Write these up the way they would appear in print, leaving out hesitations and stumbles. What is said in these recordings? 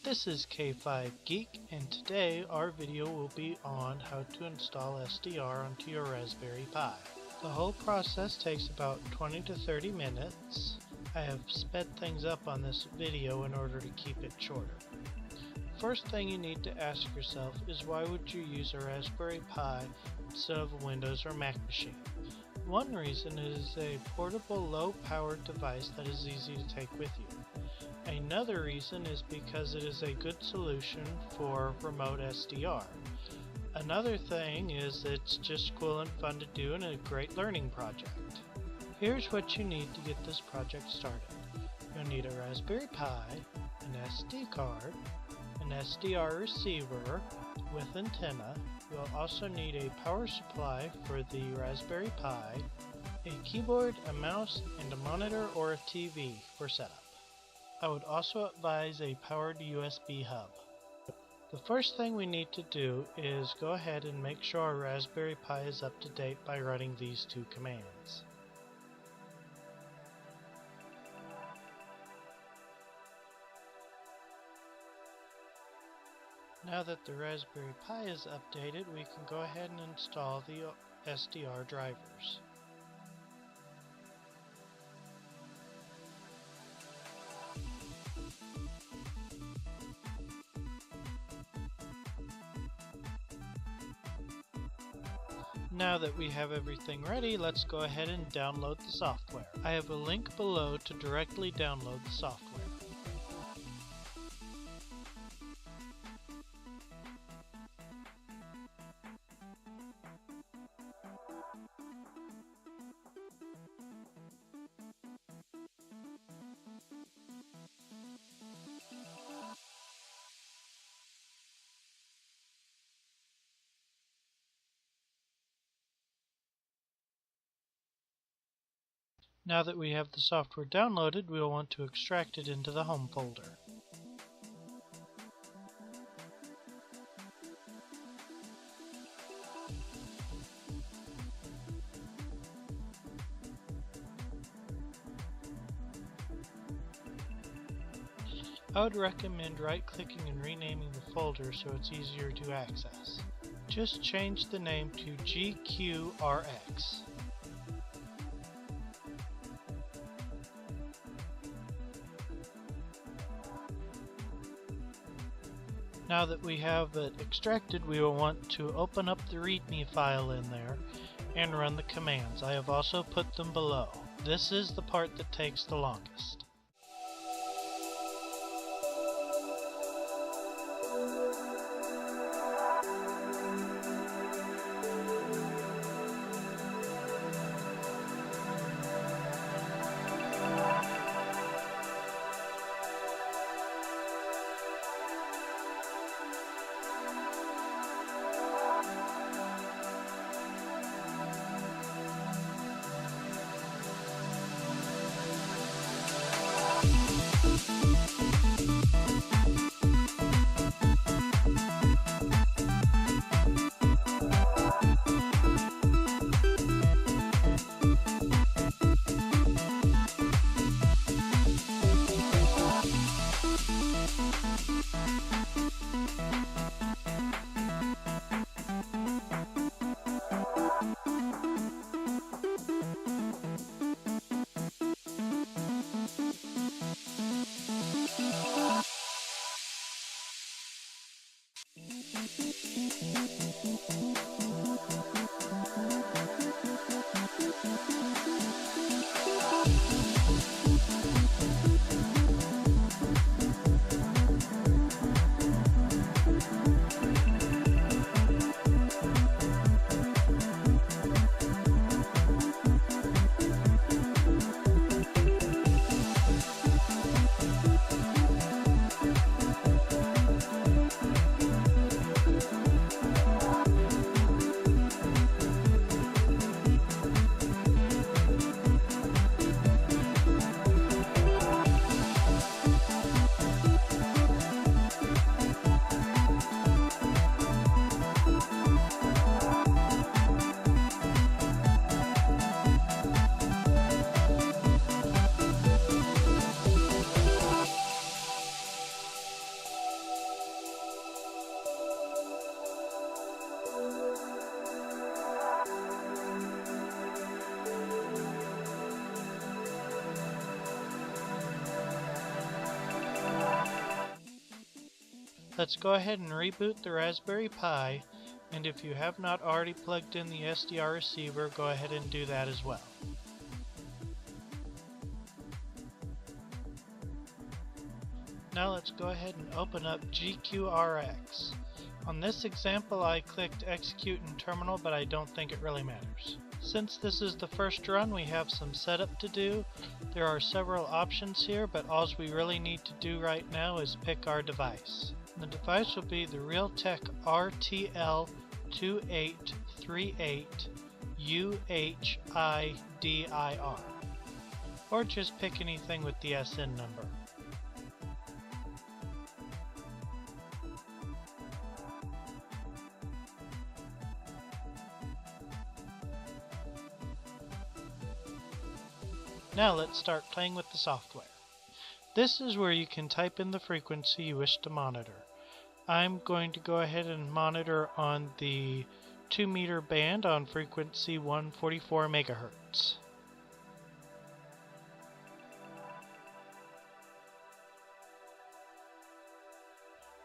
This is K5 Geek, and today our video will be on how to install SDR onto your Raspberry Pi. The whole process takes about 20 to 30 minutes. I have sped things up on this video in order to keep it shorter. First thing you need to ask yourself is, why would you use a Raspberry Pi instead of a Windows or Mac machine? One reason is a portable, low-powered device that is easy to take with you. Another reason is because it is a good solution for remote SDR. Another thing is it's just cool and fun to do and a great learning project. Here's what you need to get this project started. You'll need a Raspberry Pi, an SD card, an SDR receiver with antenna. You'll also need a power supply for the Raspberry Pi, a keyboard, a mouse, and a monitor or a TV for setup. I would also advise a powered USB hub. The first thing we need to do is go ahead and make sure our Raspberry Pi is up to date by running these two commands. Now that the Raspberry Pi is updated, we can go ahead and install the SDR drivers. Now that we have everything ready, let's go ahead and download the software. I have a link below to directly download the software. Now that we have the software downloaded, we will want to extract it into the home folder. I would recommend right-clicking and renaming the folder so it's easier to access. Just change the name to GQRX. Now that we have it extracted, we will want to open up the README file in there and run the commands. I have also put them below. This is the part that takes the longest. Let's go ahead and reboot the Raspberry Pi, and if you have not already plugged in the SDR receiver, go ahead and do that as well. Now let's go ahead and open up GQRX. On this example I clicked execute in terminal, but I don't think it really matters. Since this is the first run, we have some setup to do. There are several options here, but all we really need to do right now is pick our device. The device will be the Realtek rtl-2838 UHIDIR, or just pick anything with the SN number. Now let's start playing with the software. This is where you can type in the frequency you wish to monitor. I'm going to go ahead and monitor on the 2 meter band on frequency 144 megahertz.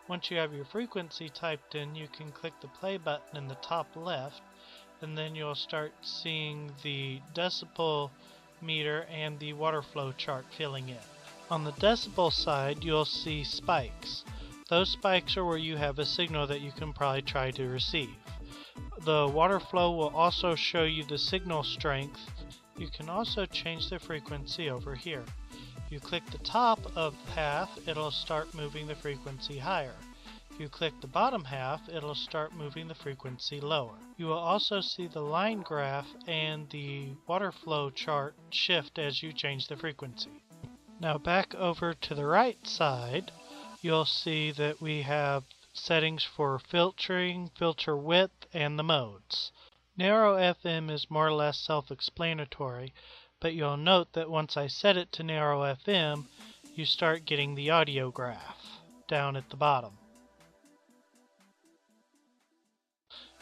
Once you have your frequency typed in, you can click the play button in the top left, and then you'll start seeing the decibel meter and the water flow chart filling in. On the decibel side, you'll see spikes. Those spikes are where you have a signal that you can probably try to receive. The water flow will also show you the signal strength. You can also change the frequency over here. If you click the top of half, it'll start moving the frequency higher. If you click the bottom half, it'll start moving the frequency lower. You will also see the line graph and the water flow chart shift as you change the frequency. Now back over to the right side, you'll see that we have settings for filtering, filter width, and the modes. Narrow FM is more or less self-explanatory, but you'll note that once I set it to narrow FM, you start getting the audio graph down at the bottom.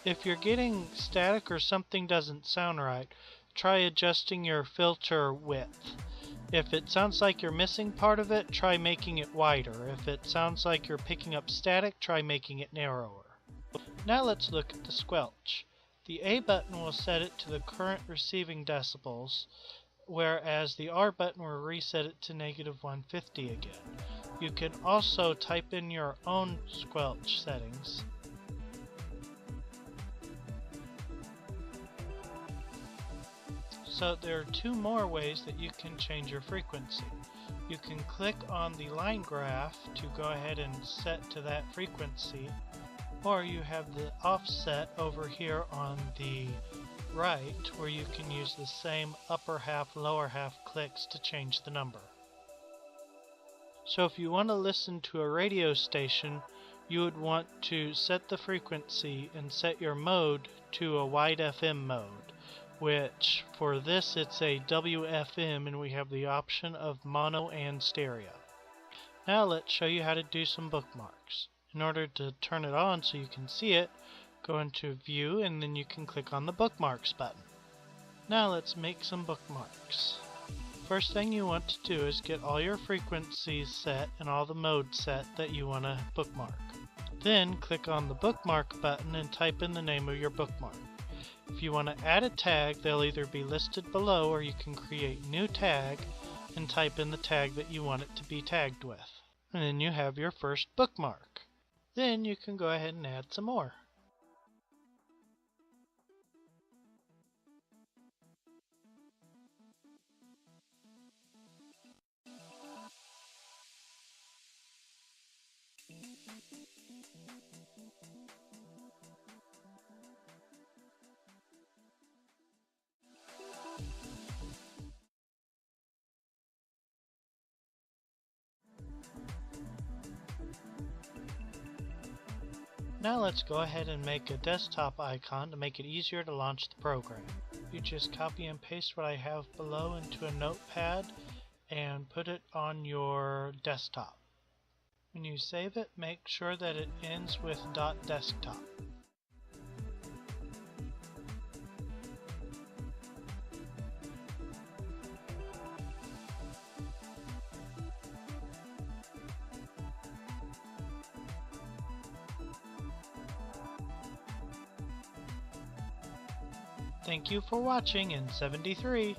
If you're getting static or something doesn't sound right, try adjusting your filter width. If it sounds like you're missing part of it, try making it wider. If it sounds like you're picking up static, try making it narrower. Now let's look at the squelch. The A button will set it to the current receiving decibels, whereas the R button will reset it to -150 again. You can also type in your own squelch settings. So there are two more ways that you can change your frequency. You can click on the line graph to go ahead and set to that frequency, or you have the offset over here on the right where you can use the same upper half, lower half clicks to change the number. So if you want to listen to a radio station, you would want to set the frequency and set your mode to a wide FM mode, which for this it's a WFM, and we have the option of mono and stereo. Now let's show you how to do some bookmarks. In order to turn it on so you can see it, go into View and then you can click on the Bookmarks button. Now let's make some bookmarks. First thing you want to do is get all your frequencies set and all the modes set that you want to bookmark. Then click on the Bookmark button and type in the name of your bookmark. If you want to add a tag, they'll either be listed below, or you can create new tag and type in the tag that you want it to be tagged with. And then you have your first bookmark. Then you can go ahead and add some more. Now let's go ahead and make a desktop icon to make it easier to launch the program. You just copy and paste what I have below into a notepad and put it on your desktop. When you save it, make sure that it ends with .desktop. Thank you for watching in 73.